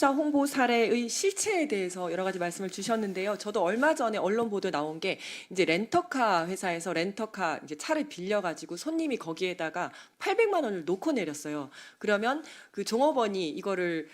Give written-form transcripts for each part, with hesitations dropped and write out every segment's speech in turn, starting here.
수사 홍보 사례의 실체에 대해서 여러 가지 말씀을 주셨는데요. 저도 얼마 전에 언론 보도 나온 게 이제 렌터카 회사에서 렌터카 이제 차를 빌려가지고 손님이 거기에다가 800만 원을 놓고 내렸어요. 그러면 그 종업원이 이거를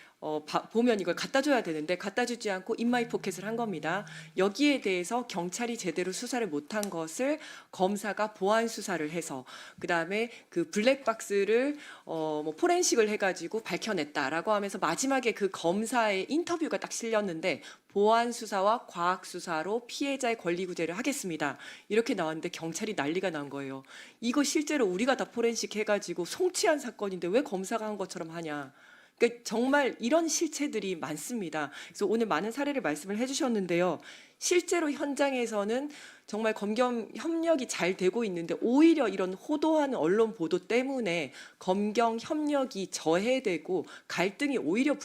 보면 이걸 갖다 줘야 되는데 갖다 주지 않고 인마이 포켓을 한 겁니다. 여기에 대해서 경찰이 제대로 수사를 못한 것을 검사가 보안 수사를 해서 그다음에 그 블랙박스를 뭐 포렌식을 해가지고 밝혀냈다라고 하면서 마지막에 그 검사의 인터뷰가 딱 실렸는데 보안 수사와 과학 수사로 피해자의 권리 구제를 하겠습니다. 이렇게 나왔는데 경찰이 난리가 난 거예요. 이거 실제로 우리가 다 포렌식 해가지고 송치한 사건인데 왜 검사가 한 것처럼 하냐. 그러니까 정말 이런 실체들이 많습니다. 그래서 오늘 많은 사례를 말씀을 해주셨는데요. 실제로 현장에서는 정말 검경 협력이 잘 되고 있는데 오히려 이런 호도한 언론 보도 때문에 검경 협력이 저해되고 갈등이 오히려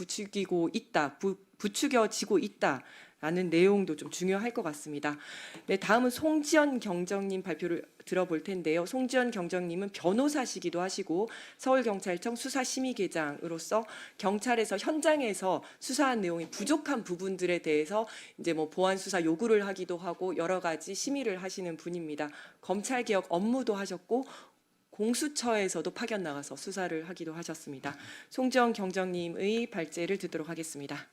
부추겨지고 있다라는 내용도 좀 중요할 것 같습니다. 네, 다음은 송지연 경정님 발표를 들어볼 텐데요. 송지연 경정님은 변호사시기도 하시고 서울경찰청 수사심의계장으로서 경찰에서 현장에서 수사한 내용이 부족한 부분들에 대해서 이제 뭐 보안 수사 요구를 하기도 하고 여러 가지 심의를 하시는 분입니다. 검찰개혁 업무도 하셨고 공수처에서도 파견 나가서 수사를 하기도 하셨습니다. 송지연 경정님의 발제를 듣도록 하겠습니다.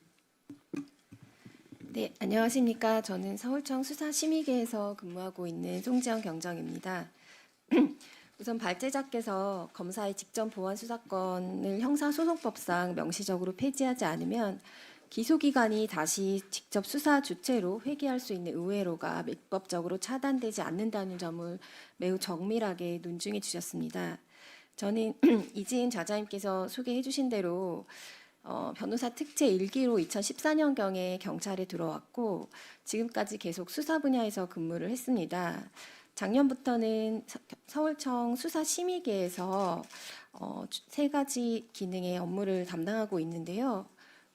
네, 안녕하십니까. 저는 서울청 수사심의계에서 근무하고 있는 송지연 경정입니다. 우선 발제자께서 검사의 직접 보안 수사권을 형사소송법상 명시적으로 폐지하지 않으면 기소기관이 다시 직접 수사 주체로 회귀할 수 있는 의회로가 민법적으로 차단되지 않는다는 점을 매우 정밀하게 논중해 주셨습니다. 저는 이지은 좌자님께서 소개해 주신 대로 변호사 특채 1기로 2014년경에 경찰에 들어왔고 지금까지 계속 수사 분야에서 근무를 했습니다. 작년부터는 서울청 수사심의계에서 세 가지 기능의 업무를 담당하고 있는데요.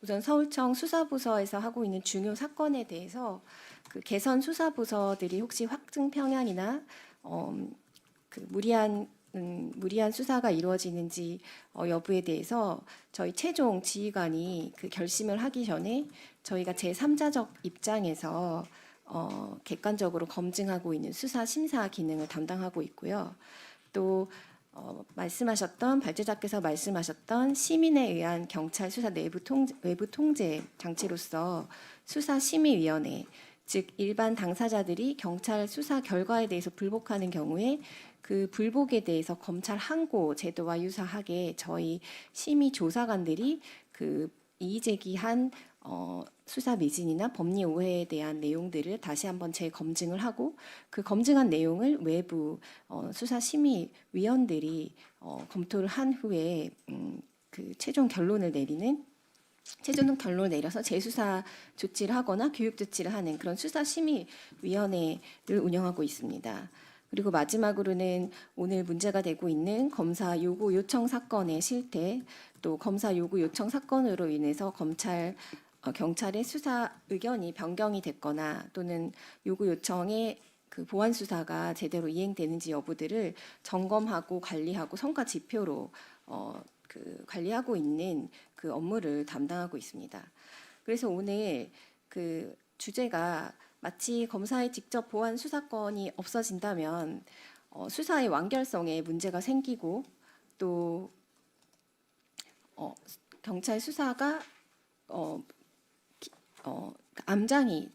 우선 서울청 수사부서에서 하고 있는 중요 사건에 대해서 그 개선 수사부서들이 혹시 확증 평양이나 그 무리한 수사가 이루어지는지 여부에 대해서 저희 최종 지휘관이 그 결심을 하기 전에 저희가 제3자적 입장에서 객관적으로 검증하고 있는 수사 심사 기능을 담당하고 있고요. 또 발제자께서 말씀하셨던 시민에 의한 경찰 수사 외부 통제 장치로서 수사심의위원회, 즉 일반 당사자들이 경찰 수사 결과에 대해서 불복하는 경우에 그 불복에 대해서 검찰 항고 제도와 유사하게 저희 심의 조사관들이 그 이의 제기한 수사 미진이나 법리 오해에 대한 내용들을 다시 한번 재검증을 하고 그 검증한 내용을 외부 수사심의위원들이 검토를 한 후에 그 최종 결론을 내려서 재수사 조치를 하거나 교육 조치를 하는 그런 수사심의위원회를 운영하고 있습니다. 그리고 마지막으로는 오늘 문제가 되고 있는 검사 요구 요청 사건의 실태, 또 검사 요구 요청 사건으로 인해서 경찰의 수사 의견이 변경이 됐거나 또는 요구 요청의 그 보안 수사가 제대로 이행되는지 여부들을 점검하고 관리하고 성과 지표로 그 관리하고 있는 그 업무를 담당하고 있습니다. 그래서 오늘 그 주제가 마치 검사의 직접 보안 수사권이 없어진다면 수사의 완결성에 문제가 생기고 또 경찰 수사가 암장이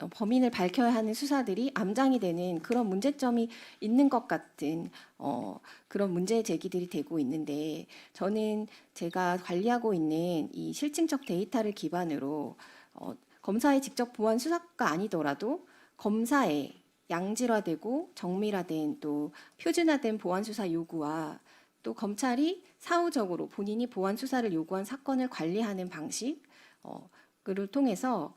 범인을 밝혀야 하는 수사들이 암장이 되는 그런 문제점이 있는 것 같은 그런 문제 제기들이 되고 있는데 저는 제가 관리하고 있는 이 실증적 데이터를 기반으로 검사의 직접 보안 수사가 아니더라도 검사의 양질화되고 정밀화된 또 표준화된 보안 수사 요구와 또 검찰이 사후적으로 본인이 보안 수사를 요구한 사건을 관리하는 방식을 통해서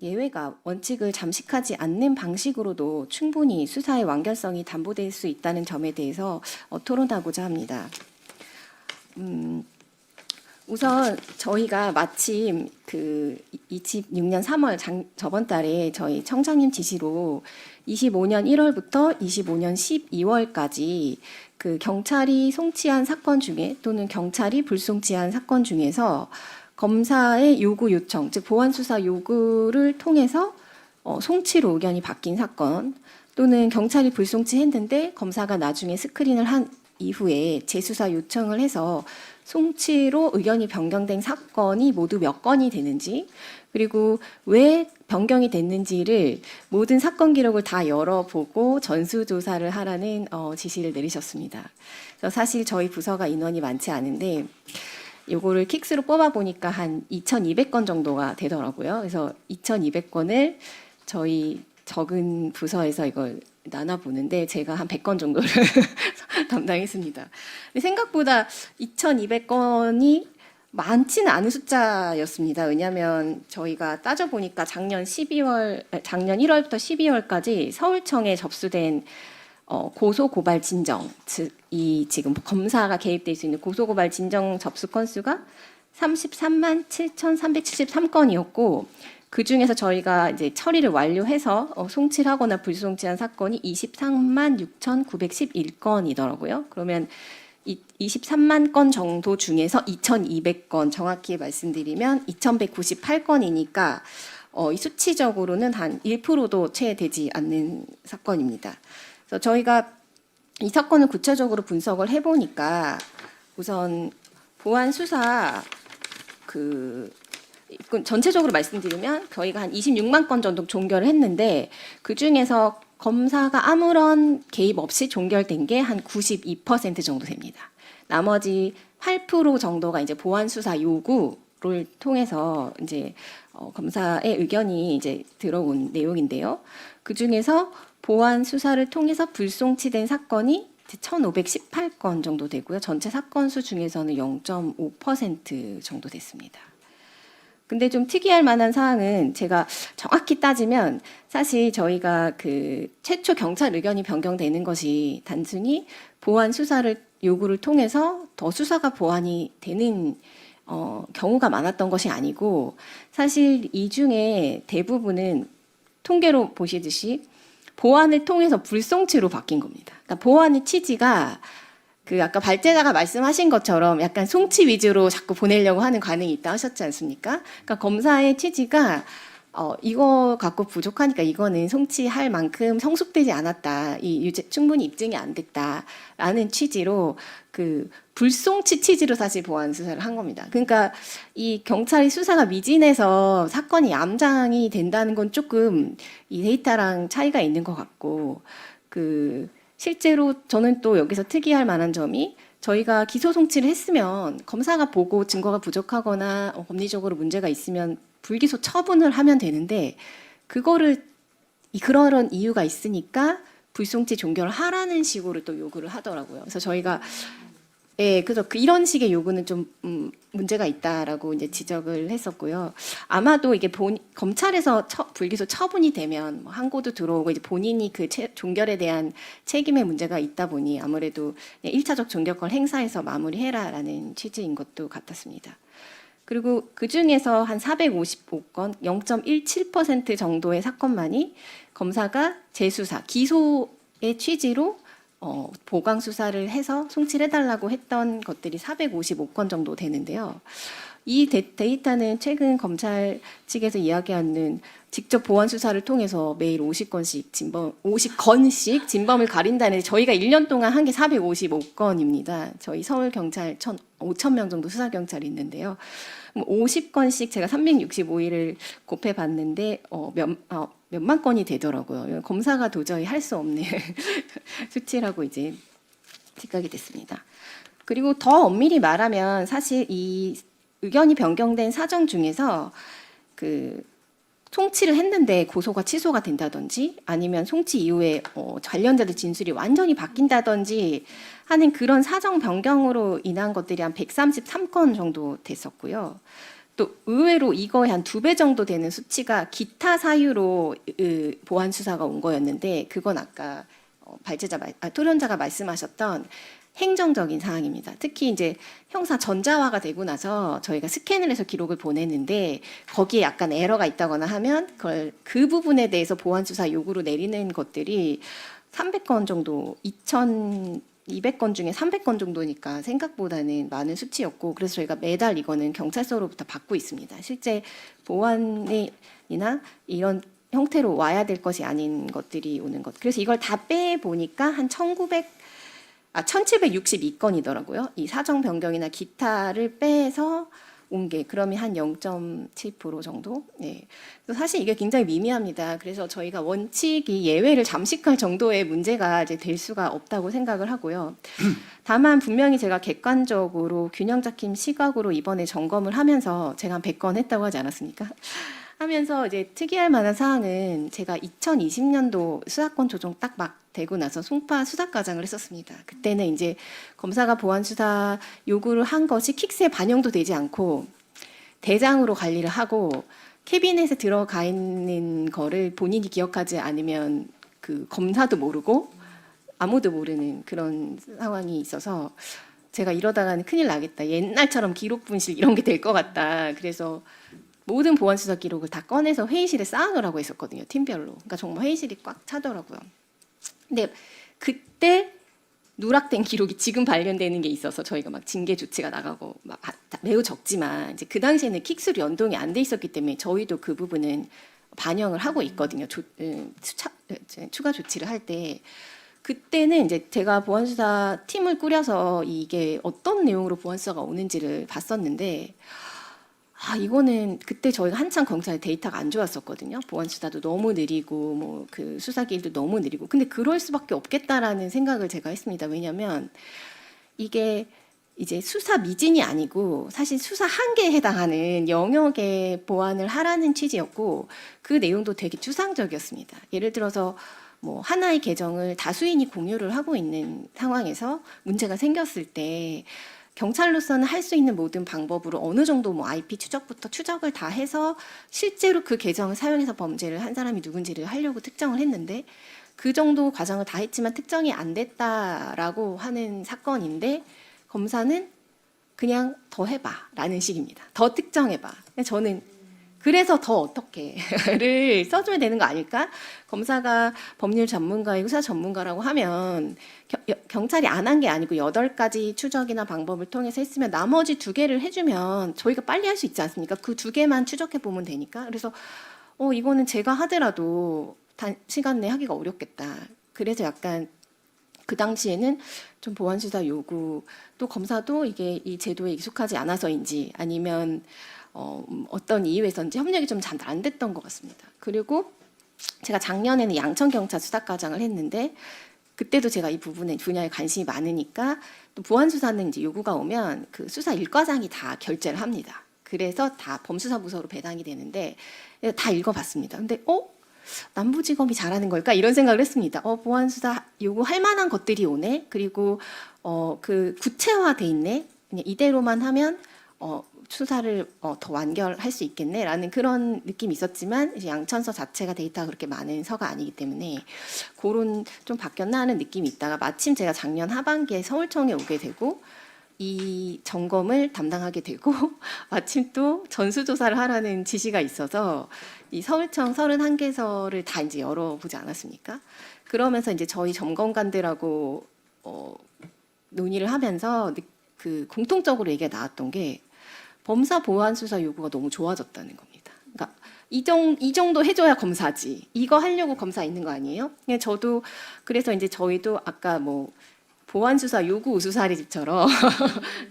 예외가 원칙을 잠식하지 않는 방식으로도 충분히 수사의 완결성이 담보될 수 있다는 점에 대해서 토론하고자 합니다. 우선 저희가 마침 그 26년 3월 저번 달에 저희 청장님 지시로 25년 1월부터 25년 12월까지 그 경찰이 송치한 사건 중에 또는 경찰이 불송치한 사건 중에서 검사의 요구 요청, 즉 보완 수사 요구를 통해서 송치로 의견이 바뀐 사건, 또는 경찰이 불송치했는데 검사가 나중에 스크린을 한 이후에 재수사 요청을 해서 송치로 의견이 변경된 사건이 모두 몇 건이 되는지, 그리고 왜 변경이 됐는지를 모든 사건 기록을 다 열어보고 전수조사를 하라는 지시를 내리셨습니다. 그래서 사실 저희 부서가 인원이 많지 않은데 요거를 킥스로 뽑아보니까 한 2,200건 정도가 되더라고요. 그래서 2,200건을 저희 적은 부서에서 이걸 나눠보는데 제가 한 100건 정도를 담당했습니다. 근데 생각보다 2,200건이 많지는 않은 숫자였습니다. 왜냐하면 저희가 따져보니까 작년 1월부터 12월까지 서울청에 접수된 고소 고발 진정, 즉 이 지금 검사가 개입될 수 있는 고소 고발 진정 접수 건수가 33만 7,373건이었고, 그 중에서 저희가 이제 처리를 완료해서 송치를 하거나 불송치한 사건이 23만 6,911건이더라고요. 그러면 23만 건 정도 중에서 2,200건, 정확히 말씀드리면 2,198건이니까 이 수치적으로는 한 1%도 채 되지 않는 사건입니다. 그래서 저희가 이 사건을 구체적으로 분석을 해보니까 우선 보안 수사 전체적으로 말씀드리면 저희가 한 26만 건 정도 종결을 했는데, 그 중에서 검사가 아무런 개입 없이 종결된 게 한 92% 정도 됩니다. 나머지 8% 정도가 이제 보안 수사 요구를 통해서 이제 검사의 의견이 이제 들어온 내용인데요. 그 중에서 보안 수사를 통해서 불송치된 사건이 1,518건 정도 되고요. 전체 사건 수 중에서는 0.5% 정도 됐습니다. 근데 좀 특이할 만한 사항은 제가 정확히 따지면 사실 저희가 그 최초 경찰 의견이 변경되는 것이 단순히 보완 수사를 요구를 통해서 더 수사가 보완이 되는 경우가 많았던 것이 아니고, 사실 이 중에 대부분은 통계로 보시듯이 보완을 통해서 불송치로 바뀐 겁니다. 그러니까 보완의 취지가 그 아까 발제자가 말씀하신 것처럼 약간 송치 위주로 자꾸 보내려고 하는 관행이 있다 하셨지 않습니까? 그러니까 검사의 취지가 이거 갖고 부족하니까 이거는 송치할 만큼 성숙되지 않았다, 충분히 입증이 안 됐다라는 취지로 그 불송치 취지로 사실 보완 수사를 한 겁니다. 그러니까 이 경찰이 수사가 미진해서 사건이 암장이 된다는 건 조금 이 데이터랑 차이가 있는 것 같고, 실제로 저는 또 여기서 특이할 만한 점이, 저희가 기소 송치를 했으면 검사가 보고 증거가 부족하거나 법리적으로 문제가 있으면 불기소 처분을 하면 되는데, 그거를 그런 이유가 있으니까 불송치 종결을 하라는 식으로 또 요구를 하더라고요. 그래서 저희가 그래서 이런 식의 요구는 좀 문제가 있다라고 이제 지적을 했었고요. 아마도 이게 검찰에서 불기소 처분이 되면 항고도 들어오고 이제 본인이 그 종결에 대한 책임의 문제가 있다 보니 아무래도 1차적 종결권 행사해서 마무리해라라는 취지인 것도 같았습니다. 그리고 그 중에서 한 455건, 0.17% 정도의 사건만이 검사가 재수사, 기소의 취지로 보강 수사를 해서 송치를 해달라고 했던 것들이 455건 정도 되는데요. 이 데이터는 최근 검찰 측에서 이야기하는 직접 보완 수사를 통해서 매일 50건씩 진범을 가린다는, 저희가 1년 동안 한 게 455건입니다. 저희 서울 경찰 5,000명 정도 수사 경찰이 있는데요. 50건씩 제가 365일을 곱해 봤는데 몇만 건이 되더라고요. 검사가 도저히 할 수 없는 수치라고 이제 생각이 됐습니다. 그리고 더 엄밀히 말하면 사실 이 의견이 변경된 사정 중에서 송치를 했는데 고소가 취소가 된다든지, 아니면 송치 이후에 관련자들 진술이 완전히 바뀐다든지 하는 그런 사정 변경으로 인한 것들이 한 133건 정도 됐었고요. 또 의외로 이거의 한 2배 정도 되는 수치가 기타 사유로 보완 수사가 온 거였는데, 그건 아까 토론자가 말씀하셨던 행정적인 사항입니다. 특히 이제 형사 전자화가 되고 나서 저희가 스캔을 해서 기록을 보내는데 거기에 약간 에러가 있다거나 하면 그 부분에 대해서 보완 수사 요구로 내리는 것들이 300건 정도, 200건 중에 300건 정도니까 생각보다는 많은 수치였고, 그래서 저희가 매달 이거는 경찰서로부터 받고 있습니다. 실제 보안이나 이런 형태로 와야 될 것이 아닌 것들이 오는 것. 그래서 이걸 다 빼보니까 한 1762건이더라고요. 이 사정 변경이나 기타를 빼서 온 게 그러면 한 0.7% 정도. 네. 그래서 사실 이게 굉장히 미미합니다. 그래서 저희가 원칙이 예외를 잠식할 정도의 문제가 이제 될 수가 없다고 생각을 하고요. 다만 분명히 제가 객관적으로 균형 잡힌 시각으로 이번에 점검을 하면서 제가 한 100건 했다고 하지 않았습니까? 하면서 이제 특이할 만한 사항은 제가 2020년도 수사권 조정 딱 막 되고 나서 송파 수사과장을 했었습니다. 그때는 이제 검사가 보안 수사 요구를 한 것이 킥스에 반영도 되지 않고 대장으로 관리를 하고 캐비넷에 들어가 있는 거를 본인이 기억하지 않으면 그 검사도 모르고 아무도 모르는 그런 상황이 있어서 제가 이러다가는 큰일 나겠다. 옛날처럼 기록 분실 이런 게 될 것 같다. 그래서 모든 보안 수사 기록을 다 꺼내서 회의실에 쌓아놓으라고 했었거든요. 팀별로. 그러니까 정말 회의실이 꽉 차더라고요. 근데 그때 누락된 기록이 지금 발견되는 게 있어서 저희가 막 징계 조치가 나가고 막 매우 적지만 이제 그 당시에는 킥스로 연동이 안 돼 있었기 때문에 저희도 그 부분은 반영을 하고 있거든요. 추가 조치를 할 때. 그때는 이제 제가 보안수사 팀을 꾸려서 이게 어떤 내용으로 보안수사가 오는지를 봤었는데 이거는 그때 저희가 한참 검찰 데이터가 안 좋았었거든요. 보안 수사도 너무 느리고 뭐 그 수사기일도 너무 느리고. 근데 그럴 수밖에 없겠다라는 생각을 제가 했습니다. 왜냐하면 이게 이제 수사 미진이 아니고 사실 수사 한계에 해당하는 영역의 보안을 하라는 취지였고 그 내용도 되게 추상적이었습니다. 예를 들어서 뭐 하나의 계정을 다수인이 공유를 하고 있는 상황에서 문제가 생겼을 때 경찰로서는 할 수 있는 모든 방법으로 어느 정도 뭐 IP 추적부터 추적을 다 해서 실제로 그 계정을 사용해서 범죄를 한 사람이 누군지를 하려고 특정을 했는데 그 정도 과정을 다 했지만 특정이 안 됐다라고 하는 사건인데 검사는 그냥 더 해봐라는 식입니다. 더 특정해봐. 저는 그래서 더 어떻게를 써줘야 되는 거 아닐까? 검사가 법률 전문가이고 수사 전문가라고 하면 경찰이 안 한 게 아니고 8가지 추적이나 방법을 통해서 했으면 나머지 2개를 해주면 저희가 빨리 할 수 있지 않습니까? 그 2개만 추적해 보면 되니까. 그래서 이거는 제가 하더라도 시간 내에 하기가 어렵겠다. 그래서 약간 그 당시에는 좀 보안수사 요구 또 검사도 이게 이 제도에 익숙하지 않아서인지 아니면 어떤 이유에서인지 협력이 좀 잘 안 됐던 것 같습니다. 그리고 제가 작년에는 양천경찰 수사과장을 했는데 그때도 제가 이 분야에 관심이 많으니까 또 보안수사는 이제 요구가 오면 그 수사 1과장이 다 결재를 합니다. 그래서 다 범수사부서로 배당이 되는데 다 읽어봤습니다. 근데 남부지검이 잘하는 걸까 이런 생각을 했습니다. 보안수사 요구할 만한 것들이 오네. 그리고 그 구체화돼 있네. 그냥 이대로만 하면 수사를 더 완결할 수 있겠네라는 그런 느낌이 있었지만 이제 양천서 자체가 데이터가 그렇게 많은 서가 아니기 때문에 그런 좀 바뀌었나 하는 느낌이 있다가 마침 제가 작년 하반기에 서울청에 오게 되고 이 점검을 담당하게 되고 마침 또 전수조사를 하라는 지시가 있어서 이 서울청 31개서를 다 이제 열어보지 않았습니까? 그러면서 이제 저희 점검관들하고 논의를 하면서 그 공통적으로 얘기가 나왔던 게 범사 보안 수사 요구가 너무 좋아졌다는 겁니다. 그러니까 이 정도 해줘야 검사지. 이거 하려고 검사 있는 거 아니에요? 저도 그래서 이제 저희도 아까 뭐 보안 수사 요구 우수사리 집처럼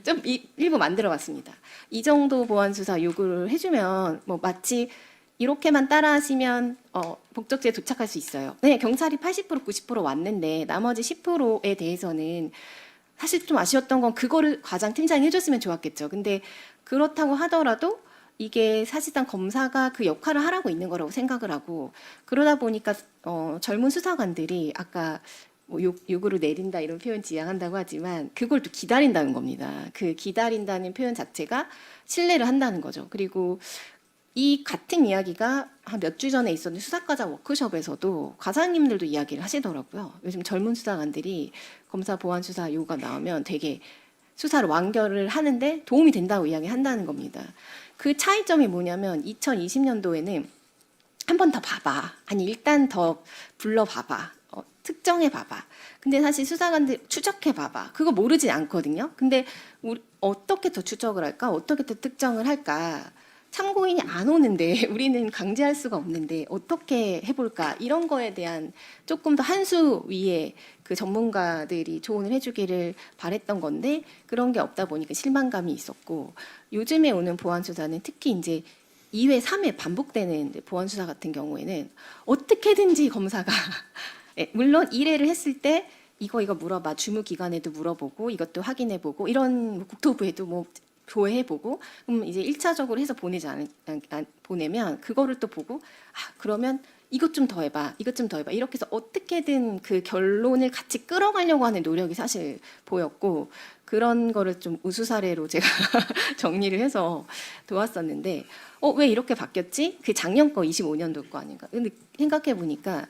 좀 일부 만들어봤습니다. 이 정도 보안 수사 요구를 해주면 뭐 마치 이렇게만 따라하시면 목적지에 도착할 수 있어요. 네, 경찰이 80% 90% 왔는데 나머지 10%에 대해서는 사실 좀 아쉬웠던 건 그거를 과장 팀장이 해줬으면 좋았겠죠. 근데 그렇다고 하더라도 이게 사실상 검사가 그 역할을 하라고 있는 거라고 생각을 하고 그러다 보니까 젊은 수사관들이 아까 뭐 요구를 내린다 이런 표현 지향한다고 하지만 그걸 또 기다린다는 겁니다. 그 기다린다는 표현 자체가 신뢰를 한다는 거죠. 그리고 이 같은 이야기가 한 몇 주 전에 있었는 수사과장 워크숍에서도 과장님들도 이야기를 하시더라고요. 요즘 젊은 수사관들이 검사 보안 수사 요구가 나오면 되게 수사를 완결을 하는데 도움이 된다고 이야기한다는 겁니다. 그 차이점이 뭐냐면 2020년도에는 한 번 더 봐봐. 아니 일단 더 불러봐봐. 특정해 봐봐. 근데 사실 수사관들 추적해 봐봐. 그거 모르지 않거든요. 근데 우리 어떻게 더 추적을 할까? 어떻게 더 특정을 할까? 참고인이 안 오는데 우리는 강제할 수가 없는데 어떻게 해볼까? 이런 거에 대한 조금 더 한 수 위에 그 전문가들이 조언을 해주기를 바랬던 건데 그런 게 없다 보니까 실망감이 있었고 요즘에 오는 보안 수사는 특히 이제 2회, 3회 반복되는 보안 수사 같은 경우에는 어떻게든지 검사가 네, 물론 1회를 했을 때 이거 물어봐 주무 기관에도 물어보고 이것도 확인해보고 이런 뭐 국토부에도 뭐 조회해보고 그럼 이제 1차적으로 해서 보내면 그거를 또 보고 그러면 이것 좀 더 해봐 이것 좀 더 해봐 이렇게 해서 어떻게든 그 결론을 같이 끌어가려고 하는 노력이 사실 보였고 그런 거를 좀 우수 사례로 제가 정리를 해서 도왔었는데 왜 이렇게 바뀌었지? 그 작년 거 25년도 거 아닌가? 근데 생각해 보니까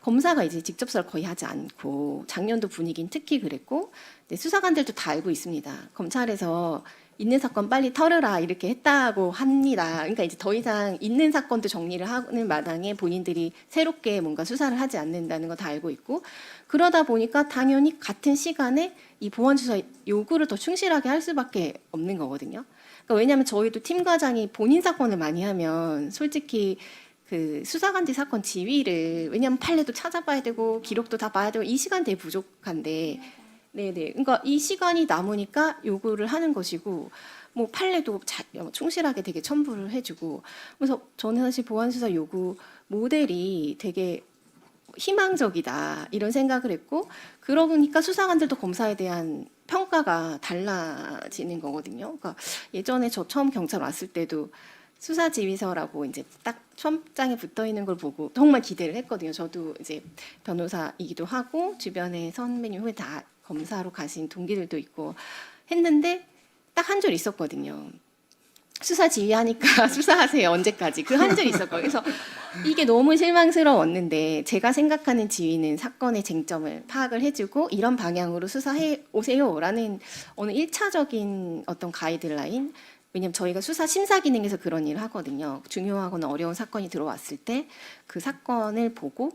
검사가 이제 직접 수사를 거의 하지 않고 작년도 분위기는 특히 그랬고 수사관들도 다 알고 있습니다. 검찰에서 있는 사건 빨리 털으라 이렇게 했다고 합니다. 그러니까 이제 더 이상 있는 사건도 정리를 하는 마당에 본인들이 새롭게 뭔가 수사를 하지 않는다는 거 다 알고 있고 그러다 보니까 당연히 같은 시간에 이 보안 수사 요구를 더 충실하게 할 수밖에 없는 거거든요. 그러니까 왜냐하면 저희도 팀 과장이 본인 사건을 많이 하면 솔직히 그 수사관들 사건 지휘를 왜냐하면 판례도 찾아봐야 되고 기록도 다 봐야 되고 이 시간 되게 부족한데 네네. 그러니까 이 시간이 남으니까 요구를 하는 것이고, 뭐 판례도 충실하게 되게 첨부를 해주고, 그래서 저는 사실 보안수사 요구 모델이 되게 희망적이다 이런 생각을 했고, 그러고 보니까 수사관들도 검사에 대한 평가가 달라지는 거거든요. 그러니까 예전에 저 처음 경찰 왔을 때도 수사지휘서라고 이제 딱 처음장에 붙어 있는 걸 보고 정말 기대를 했거든요. 저도 이제 변호사이기도 하고 주변에 선배님 후배 다 검사로 가신 동기들도 있고 했는데 딱 한 줄 있었거든요. 수사 지휘하니까 수사하세요. 언제까지 그 한 줄 있었거든요. 그래서 이게 너무 실망스러웠는데 제가 생각하는 지휘는 사건의 쟁점을 파악을 해주고 이런 방향으로 수사해 오세요라는 어느 1차적인 어떤 가이드라인. 왜냐하면 저희가 수사 심사 기능에서 그런 일을 하거든요. 중요하거나 어려운 사건이 들어왔을 때 그 사건을 보고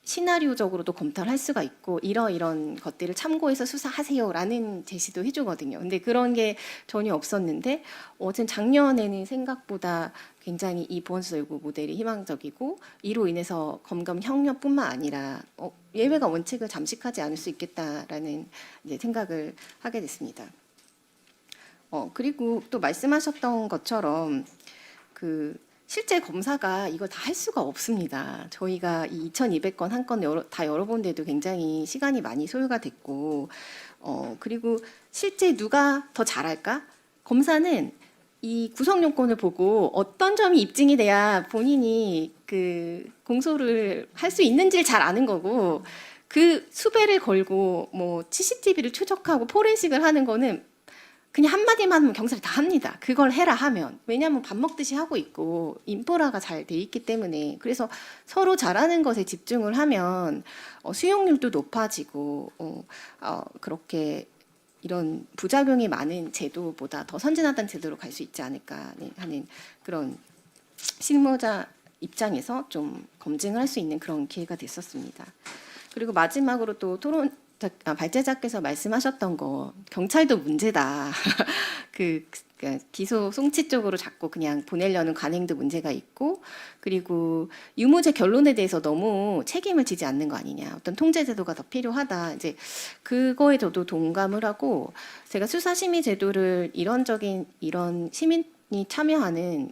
시나리오적으로도 검토를 할 수가 있고 이런 것들을 참고해서 수사하세요라는 제시도 해주거든요. 근데 그런 게 전혀 없었는데 어쨌든 작년에는 생각보다 굉장히 이 보안수사 요구 모델이 희망적이고 이로 인해서 검검 형량뿐만 아니라 예외가 원칙을 잠식하지 않을 수 있겠다라는 이제 생각을 하게 됐습니다. 그리고 또 말씀하셨던 것처럼 그 실제 검사가 이걸 다 할 수가 없습니다. 저희가 이 2,200건 한 건 다 열어본데도 굉장히 시간이 많이 소요가 됐고, 그리고 실제 누가 더 잘할까? 검사는 이 구성 요건을 보고 어떤 점이 입증이 돼야 본인이 그 공소를 할 수 있는지를 잘 아는 거고, 그 수배를 걸고 뭐 CCTV를 추적하고 포렌식을 하는 거는 그냥 한마디만 하면 경찰이 다 합니다. 그걸 해라 하면. 왜냐하면 밥 먹듯이 하고 있고 인프라가 잘 돼 있기 때문에. 그래서 서로 잘하는 것에 집중을 하면 수용률도 높아지고 그렇게 이런 부작용이 많은 제도보다 더 선진화된 제도로 갈 수 있지 않을까 하는 그런 실무자 입장에서 좀 검증을 할 수 있는 그런 기회가 됐었습니다. 그리고 마지막으로 또 토론 발제자께서 말씀하셨던 거 경찰도 문제다. 그 기소 송치 쪽으로 자꾸 그냥 보내려는 관행도 문제가 있고 그리고 유무죄 결론에 대해서 너무 책임을 지지 않는 거 아니냐. 어떤 통제 제도가 더 필요하다. 이제 그거에 저도 동감을 하고 제가 수사심의 제도를 이런 시민이 참여하는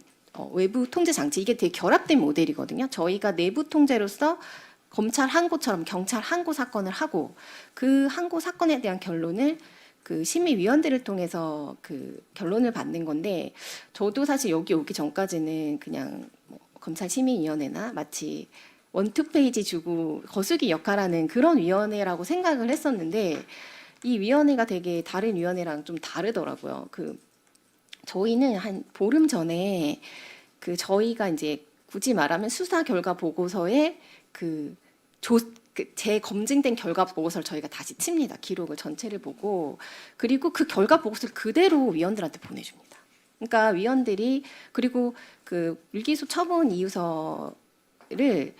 외부 통제 장치 이게 되게 결합된 모델이거든요. 저희가 내부 통제로서 검찰 한 곳처럼 경찰 한 곳 사건을 하고 그 한 곳 사건에 대한 결론을 그 심의위원들을 통해서 그 결론을 받는 건데 저도 사실 여기 오기 전까지는 그냥 뭐 검찰 심의위원회나 마치 원투페이지 주고 거수기 역할하는 그런 위원회라고 생각을 했었는데 이 위원회가 되게 다른 위원회랑 좀 다르더라고요. 그 저희는 한 보름 전에 그 저희가 이제 굳이 말하면 수사 결과 보고서에 재검증된 결과 보고서를 저희가 다시 칩니다. 기록을 전체를 보고 그리고 그 결과 보고서를 그대로 위원들한테 보내줍니다. 그러니까 위원들이 그리고 그 불기소 처분 이유서를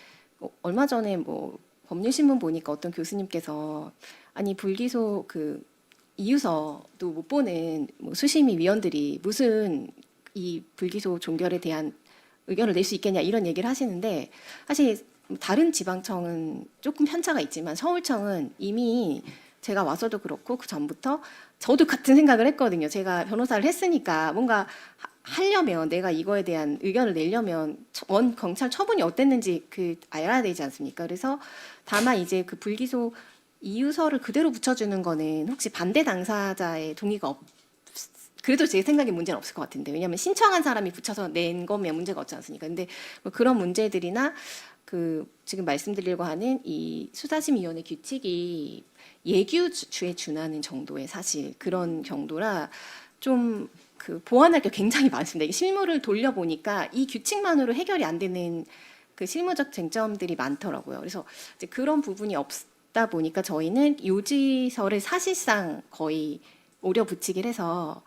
얼마 전에 뭐 법률신문 보니까 어떤 교수님께서 아니 불기소 그 이유서도 못 보는 뭐 수심위 위원들이 무슨 이 불기소 종결에 대한 의견을 낼 수 있겠냐 이런 얘기를 하시는데 사실 다른 지방청은 조금 편차가 있지만 서울청은 이미 제가 와서도 그렇고 그 전부터 저도 같은 생각을 했거든요. 제가 변호사를 했으니까 뭔가 하려면 내가 이거에 대한 의견을 내려면 원 경찰 처분이 어땠는지 그 알아야 되지 않습니까? 그래서 다만 이제 그 불기소 이유서를 그대로 붙여주는 거는 혹시 반대 당사자의 동의가 그래도 제 생각에 문제는 없을 것 같은데 왜냐하면 신청한 사람이 붙여서 낸 거면 문제가 없지 않습니까? 근데 뭐 그런 문제들이나 그 지금 말씀드리려고 하는 이 수사심의위원회 규칙이 예규주에 준하는 정도의 사실 그런 정도라 좀 그 보완할 게 굉장히 많습니다. 이게 실무를 돌려보니까 이 규칙만으로 해결이 안 되는 그 실무적 쟁점들이 많더라고요. 그래서 이제 그런 부분이 없다 보니까 저희는 요지서를 사실상 거의 오려 붙이기를 해서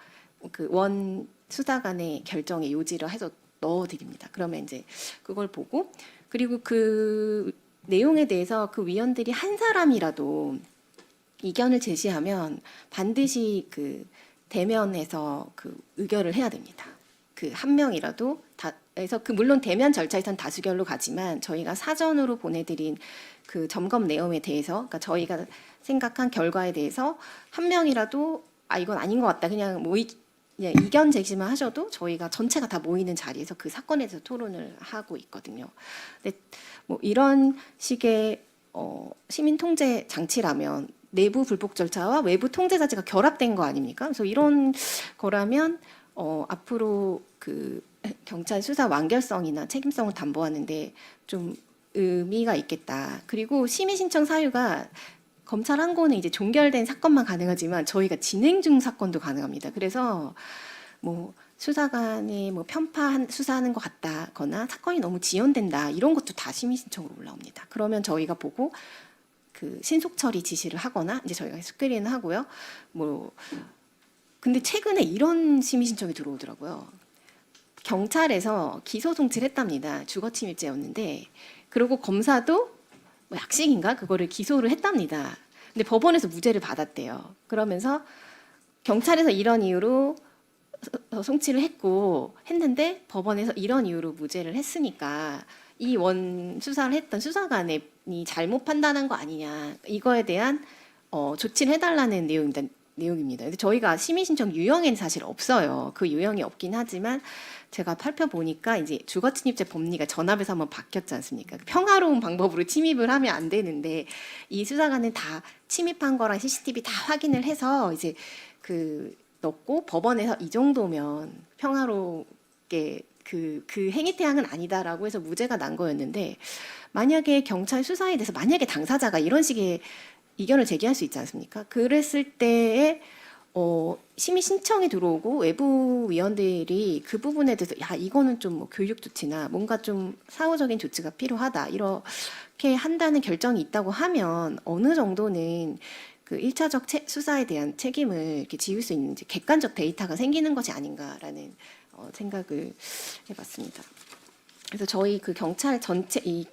그 원 수사관의 결정에 요지를 해서 넣어드립니다. 그러면 이제 그걸 보고 그리고 그 내용에 대해서 그 위원들이 한 사람이라도 이견을 제시하면 반드시 그 대면에서 그 의결을 해야 됩니다. 그 한 명이라도 그래서 그 물론 대면 절차에선 다수결로 가지만 저희가 사전으로 보내드린 그 점검 내용에 대해서 그러니까 저희가 생각한 결과에 대해서 한 명이라도 아 이건 아닌 것 같다 그냥 그냥 이견 제시만 하셔도 저희가 전체가 다 모이는 자리에서 그 사건에 대해서 토론을 하고 있거든요. 근데 뭐 이런 식의 시민 통제 장치라면 내부 불복 절차와 외부 통제 자체가 결합된 거 아닙니까? 그래서 이런 거라면 앞으로 그 경찰 수사 완결성이나 책임성을 담보하는데 좀 의미가 있겠다. 그리고 심의 신청 사유가 검찰 항고는 이제 종결된 사건만 가능하지만 저희가 진행 중 사건도 가능합니다. 그래서 뭐 수사관이 뭐 편파 수사하는 것 같다거나 사건이 너무 지연된다 이런 것도 다 심의 신청으로 올라옵니다. 그러면 저희가 보고 그 신속 처리 지시를 하거나 이제 저희가 스크린을 하고요. 뭐 근데 최근에 이런 심의 신청이 들어오더라고요. 경찰에서 기소 송치를 했답니다. 주거 침입죄였는데 그리고 검사도 뭐 약식인가 그거를 기소를 했답니다. 근데 법원에서 무죄를 받았대요. 그러면서 경찰에서 이런 이유로 송치를 했는데 법원에서 이런 이유로 무죄를 했으니까 이 원 수사를 했던 수사관이 잘못 판단한 거 아니냐 이거에 대한 조치를 해달라는 내용입니다. 근데 저희가 심의 신청 유형에는 사실 없어요. 그 유형이 없긴 하지만 제가 살펴보니까 이제 주거침입죄 법리가 전압에서 한번 바뀌었지 않습니까? 평화로운 방법으로 침입을 하면 안 되는데 이 수사관은 다 침입한 거랑 CCTV 다 확인을 해서 이제 그 넣고 법원에서 이 정도면 평화롭게 그 행위 태양은 아니다라고 해서 무죄가 난 거였는데 만약에 경찰 수사에 대해서 만약에 당사자가 이런 식의 이견을 제기할 수 있지 않습니까? 그랬을 때에 심의 신청이 들어오고 외부 위원들이 그 부분에 대해서 야 이거는 좀 뭐 교육 조치나 뭔가 좀 사후적인 조치가 필요하다 이렇게 한다는 결정이 있다고 하면 어느 정도는 그 1차적 수사에 대한 책임을 이렇게 지울 수 있는 객관적 데이터가 생기는 것이 아닌가라는 생각을 해봤습니다. 그래서 저희 그 경찰 전체 이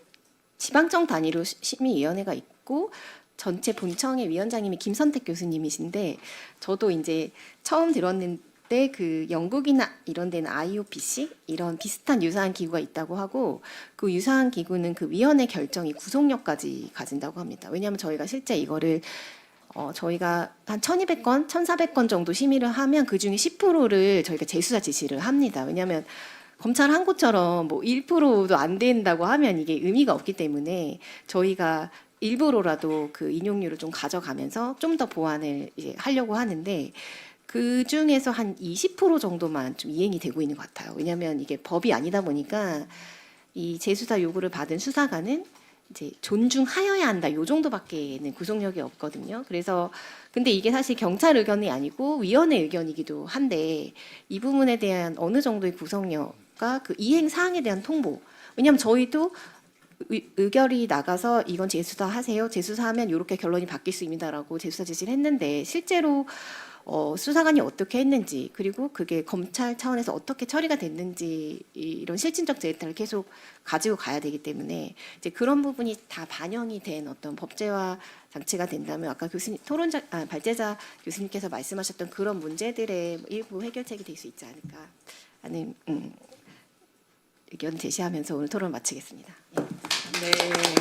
지방청 단위로 심의위원회가 있고 전체 본청의 위원장님이 김선택 교수님이신데 저도 이제 처음 들었는데 그 영국이나 이런 데는 IOPC 이런 비슷한 유사한 기구가 있다고 하고 그 유사한 기구는 그 위원회 결정이 구속력까지 가진다고 합니다. 왜냐하면 저희가 실제 이거를 저희가 한 1,200건, 1,400건 정도 심의를 하면 그중에 10%를 저희가 재수사 지시를 합니다. 왜냐하면 검찰 항고처럼 뭐 1%도 안 된다고 하면 이게 의미가 없기 때문에 저희가 일부러라도 그 인용률을 좀 가져가면서 좀 더 보완을 이제 하려고 하는데 그 중에서 한 20% 정도만 좀 이행이 되고 있는 것 같아요. 왜냐하면 이게 법이 아니다 보니까 이 재수사 요구를 받은 수사관은 이제 존중하여야 한다. 요 정도밖에는 구속력이 없거든요. 그래서 근데 이게 사실 경찰 의견이 아니고 위원회 의견이기도 한데 이 부분에 대한 어느 정도의 구속력과 그 이행 사항에 대한 통보. 왜냐하면 저희도 의결이 나가서 이건 재수사하세요. 재수사하면 이렇게 결론이 바뀔 수 있습니다라고 재수사 지시를 했는데 실제로 수사관이 어떻게 했는지 그리고 그게 검찰 차원에서 어떻게 처리가 됐는지 이런 실질적 데이터를 계속 가지고 가야 되기 때문에 이제 그런 부분이 다 반영이 된 어떤 법제화 장치가 된다면 아까 교수님 발제자 교수님께서 말씀하셨던 그런 문제들의 일부 해결책이 될 수 있지 않을까 하는 의견 제시하면서 오늘 토론 마치겠습니다. 예. 네.